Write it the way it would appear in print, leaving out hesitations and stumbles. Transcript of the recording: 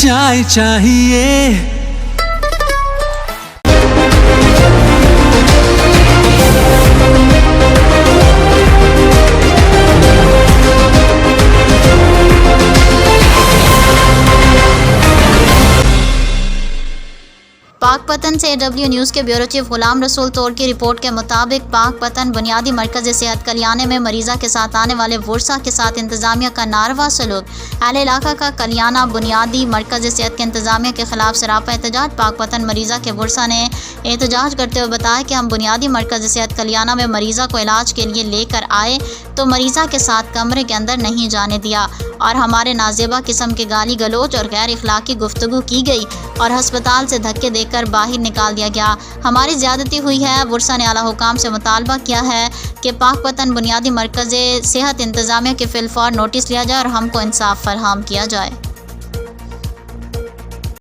चाय चाहिए। पाकपतन से AW न्यूज़ के ब्यूरो चीफ गुलाम रसूल तौर की रिपोर्ट के मुताबिक पाकपतन बुनियादी मरकज़ सेहत कल्याणे में मरीज़ा के साथ आने वाले वर्षा के साथ इंतज़ामिया का नारवा सलूक। अहले इलाका का कल्याणा बुनियादी मरकज़ सेहत के इंतज़ामिया के खिलाफ सरापा एहतजाज। पाकपतन मरीज़ा के वर्षा ने एहतजाज करते हुए बताया कि हम बुनियादी मरकज़ सेहत कल्याणा में मरीज़ा को इलाज के लिए लेकर आए तो मरीज़ा के साथ कमरे के अंदर नहीं जाने दिया और हमारे नाजेबा किस्म के गाली गलोच और गैर इखलाकी गुफ्तगू की गई और हस्पताल से धक्के देकर बाहर निकाल दिया गया। हमारी ज़्यादती हुई है। वर्षा ने आला हुकाम से मुतालबा किया है कि पाकपतन बुनियादी मरकज़ सेहत इंतज़ामिया के फिलफौर नोटिस लिया जाए और हमको इंसाफ फरहम किया जाए।